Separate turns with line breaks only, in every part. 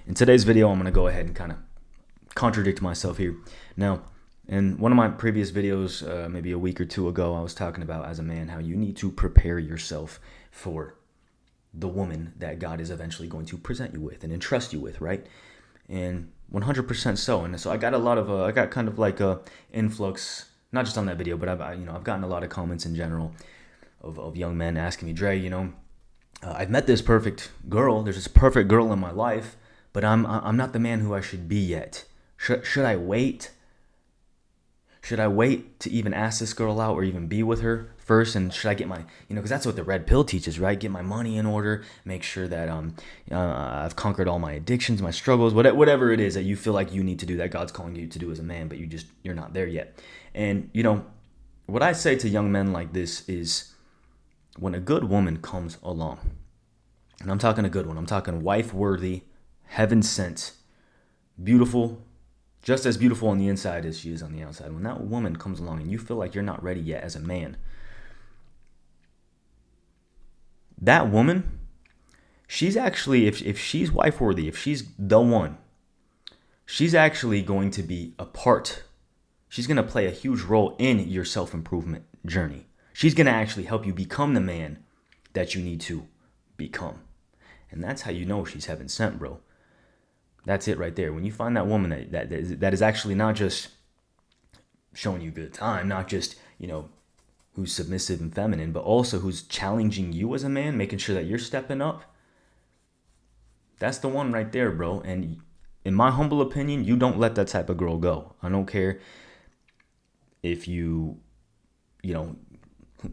In today's video, I'm going to go ahead and kind of contradict myself here. Now, in one of my previous videos, maybe a week or two ago, I was talking about, as a man, how you need to prepare yourself for the woman that God is eventually going to present you with and entrust you with, right? And 100% so. And so I got a lot of, I got kind of like a influx, not just on that video, but I've gotten a lot of comments in general of young men asking me, Dre, I've met this perfect girl. There's this perfect girl in my life, but I'm not the man who I should be yet. Should I wait? Should I wait to even ask this girl out or even be with her first? And should I get my, because that's what the red pill teaches, right? Get my money in order, make sure that I've conquered all my addictions, my struggles, whatever it is that you feel like you need to do, that God's calling you to do as a man, but you're not there yet. And what I say to young men like this is, when a good woman comes along, and I'm talking a good one, I'm talking wife worthy, heaven sent, beautiful, just as beautiful on the inside as she is on the outside. When that woman comes along and you feel like you're not ready yet as a man, that woman, she's actually, if she's wife worthy, if she's the one, she's actually going to be a part. She's going to play a huge role in your self-improvement journey. She's going to actually help you become the man that you need to become. And that's how you know she's heaven sent, bro. That's it right there. When you find that woman that is actually not just showing you a good time, not just, who's submissive and feminine, but also who's challenging you as a man, making sure that you're stepping up, that's the one right there, bro. And in my humble opinion, you don't let that type of girl go. I don't care if you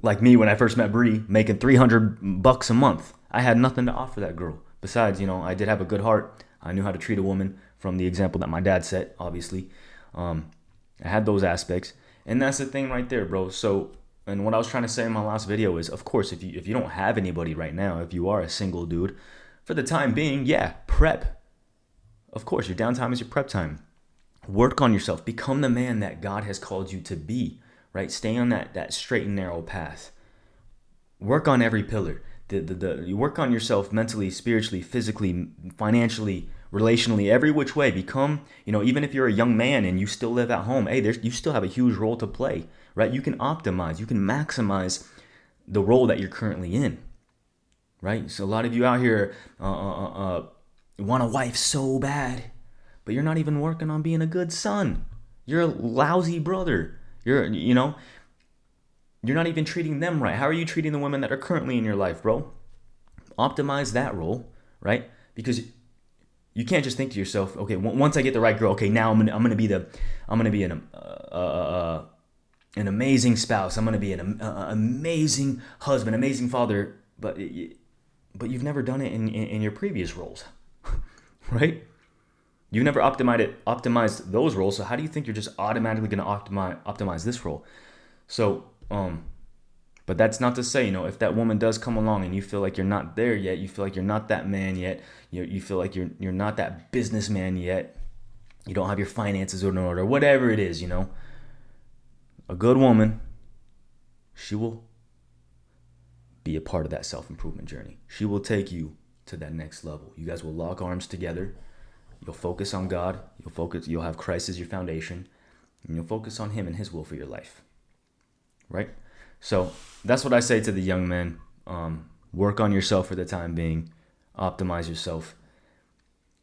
like me when I first met Bree, making $300 a month. I had nothing to offer that girl. Besides, I did have a good heart. I knew how to treat a woman from the example that my dad set, obviously. I had those aspects. And that's the thing right there, bro. So, and what I was trying to say in my last video is, of course, if you don't have anybody right now, if you are a single dude, for the time being, yeah, prep. Of course, your downtime is your prep time. Work on yourself. Become the man that God has called you to be, right? Stay on that straight and narrow path. Work on every pillar. You work on yourself mentally, spiritually, physically, financially, relationally, every which way. Become, even if you're a young man and you still live at home, hey, you still have a huge role to play, right? You can optimize, you can maximize the role that you're currently in, right? So a lot of you out here want a wife so bad, but you're not even working on being a good son. You're a lousy brother. You're not even treating them right. How are you treating the women that are currently in your life, bro? Optimize that role, right? Because you can't just think to yourself, okay, once I get the right girl, okay, now I'm gonna be an amazing spouse. I'm gonna be an amazing husband, amazing father. But you've never done it in your previous roles, right? You've never optimized those roles. So how do you think you're just automatically gonna optimize this role? So but that's not to say, if that woman does come along and you feel like you're not there yet, you feel like you're not that man yet, you feel like you're not that businessman yet, you don't have your finances in order, whatever it is, a good woman, she will be a part of that self-improvement journey. She will take you to that next level. You guys will lock arms together. You'll focus on God. You'll have Christ as your foundation, and you'll focus on Him and His will for your life. Right? So that's what I say to the young men. Work on yourself for the time being. Optimize yourself.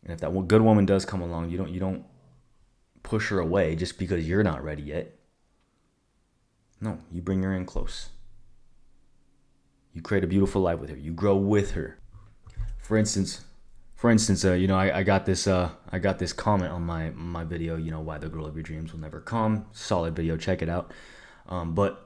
And if that good woman does come along, you don't push her away just because you're not ready yet. No, you bring her in close. You create a beautiful life with her. You grow with her. For instance, I got this comment on my video. Why the girl of your dreams will never come. Solid video. Check it out. But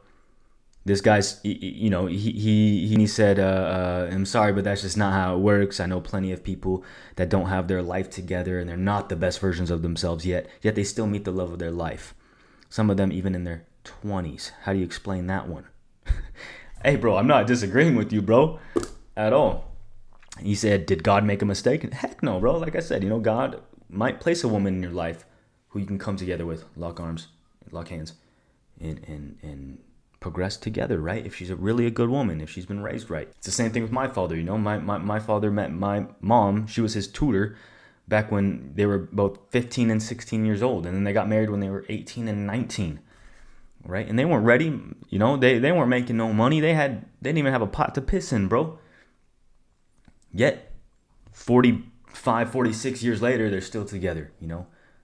this guy's, he said, I'm sorry, but that's just not how it works. I know plenty of people that don't have their life together and they're not the best versions of themselves yet they still meet the love of their life. Some of them even in their 20s. How do you explain that one? Hey, bro, I'm not disagreeing with you, bro, at all. He said, did God make a mistake? Heck no, bro. Like I said, God might place a woman in your life who you can come together with, lock arms, lock hands, and progress together, right? If she's really a good woman, if she's been raised right. It's the same thing with my father, My father met my mom. She was his tutor, back when they were both 15 and 16 years old, and then they got married when they were 18 and 19, right? And they weren't ready, they weren't making no money. They didn't even have a pot to piss in, bro. Yet 45, 46 years later, they're still together.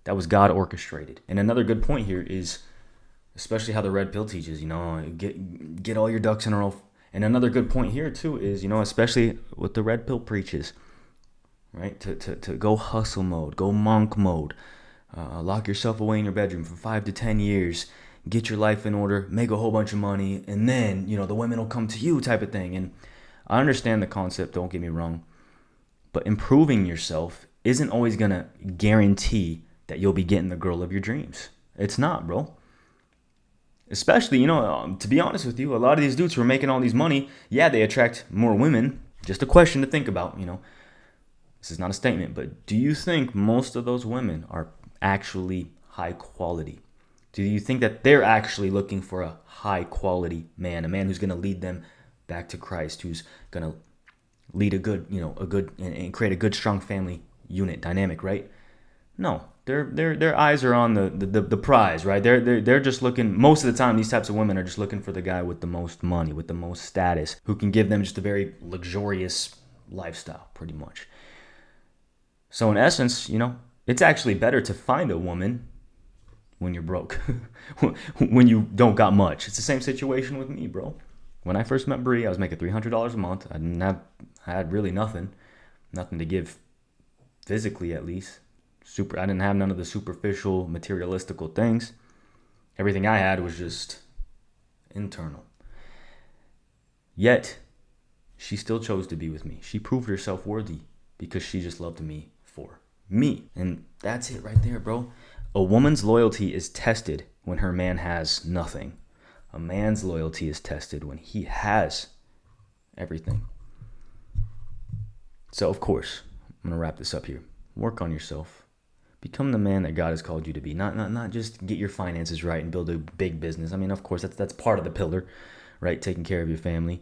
That was God orchestrated. And another good point here is especially how the red pill teaches, get all your ducks in a row. And another good point here too is, especially what the red pill preaches, right? To go hustle mode, go monk mode, lock yourself away in your bedroom for 5 to 10 years, get your life in order, make a whole bunch of money, and then, the women will come to you type of thing. And I understand the concept, don't get me wrong, but improving yourself isn't always going to guarantee that you'll be getting the girl of your dreams. It's not, bro. Especially, to be honest with you, a lot of these dudes who are making all these money, yeah, they attract more women. Just a question to think about, This is not a statement, but do you think most of those women are actually high quality? Do you think that they're actually looking for a high quality man, a man who's going to lead them back to Christ, who's going to lead a good and create a good, strong family unit dynamic, right? No, their eyes are on the prize, right? They're just looking. Most of the time, these types of women are just looking for the guy with the most money, with the most status, who can give them just a very luxurious lifestyle, pretty much. So in essence, it's actually better to find a woman when you're broke, when you don't got much. It's the same situation with me, bro. When I first met Bree, I was making $300 a month. I had really nothing to give, physically at least. I didn't have none of the superficial, materialistical things. Everything I had was just internal. Yet, she still chose to be with me. She proved herself worthy because she just loved me for me. And that's it right there, bro. A woman's loyalty is tested when her man has nothing. A man's loyalty is tested when he has everything. So, of course, I'm going to wrap this up here. Work on yourself. Become the man that God has called you to be. Not just get your finances right and build a big business. I mean, of course, that's part of the pillar, right? Taking care of your family.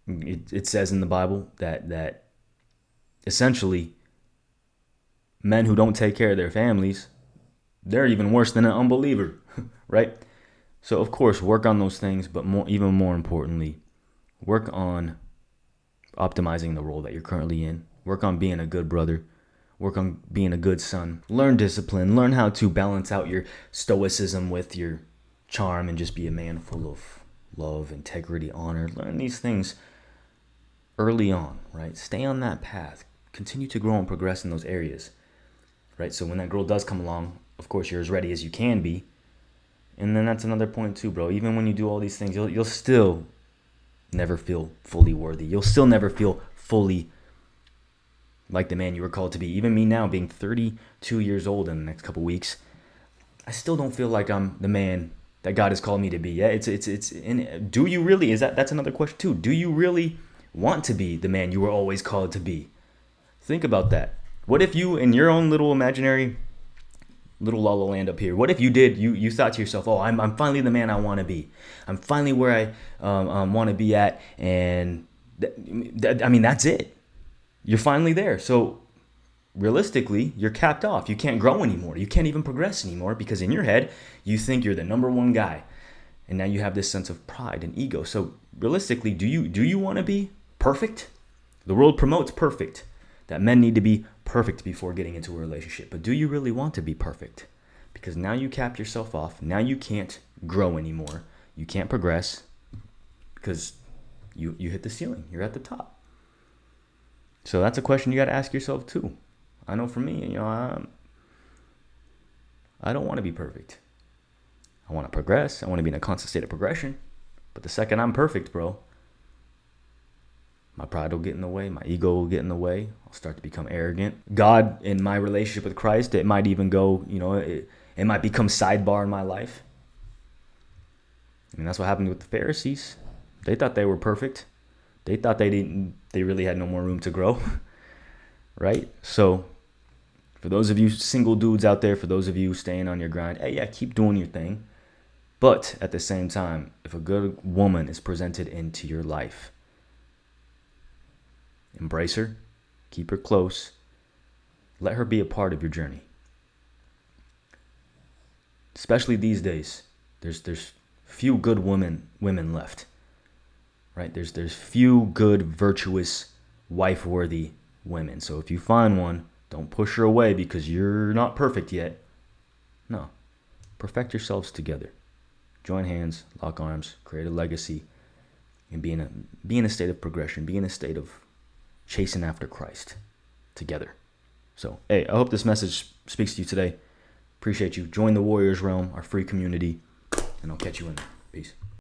It says in the Bible that essentially men who don't take care of their families, they're even worse than an unbeliever, right? So, of course, work on those things, but even more importantly, work on optimizing the role that you're currently in. Work on being a good brother. Work on being a good son. Learn discipline. Learn how to balance out your stoicism with your charm and just be a man full of love, integrity, honor. Learn these things early on, right? Stay on that path. Continue to grow and progress in those areas, right? So when that girl does come along, of course, you're as ready as you can be. And then that's another point too, bro. Even when you do all these things, you'll still never feel fully worthy. You'll still never feel fully like the man you were called to be. Even me now, being 32 years old in the next couple weeks, I still don't feel like I'm the man that God has called me to be. Yeah, do you really? That's another question too. Do you really want to be the man you were always called to be? Think about that. What if you, in your own little imaginary little la la land up here, what if you thought to yourself, oh, I'm finally the man I want to be. I'm finally where I want to be at, and that's it. You're finally there. So realistically, you're capped off. You can't grow anymore. You can't even progress anymore because in your head, you think you're the number one guy. And now you have this sense of pride and ego. So realistically, do you want to be perfect? The world promotes perfect, that men need to be perfect before getting into a relationship. But do you really want to be perfect? Because now you cap yourself off. Now you can't grow anymore. You can't progress because you hit the ceiling. You're at the top. So that's a question you got to ask yourself too. I know for me, I don't want to be perfect. I want to progress. I want to be in a constant state of progression. But the second I'm perfect, bro, my pride will get in the way. My ego will get in the way. I'll start to become arrogant. God, in my relationship with Christ, it might even go, it might become sidebar in my life. I mean, that's what happened with the Pharisees. They thought they were perfect. They thought they really had no more room to grow, right? So for those of you single dudes out there, for those of you staying on your grind, hey, yeah, keep doing your thing. But at the same time, if a good woman is presented into your life, embrace her, keep her close, Let her be a part of your journey. Especially these days, there's few good women left, right? There's few good, virtuous, wife-worthy women. So if you find one, don't push her away because you're not perfect yet. No, perfect yourselves together. Join hands, lock arms, create a legacy, and be in a state of progression. Be in a state of chasing after Christ together. So, hey, I hope this message speaks to you today. Appreciate you. Join the Warriors Realm, our free community, and I'll catch you in there. Peace.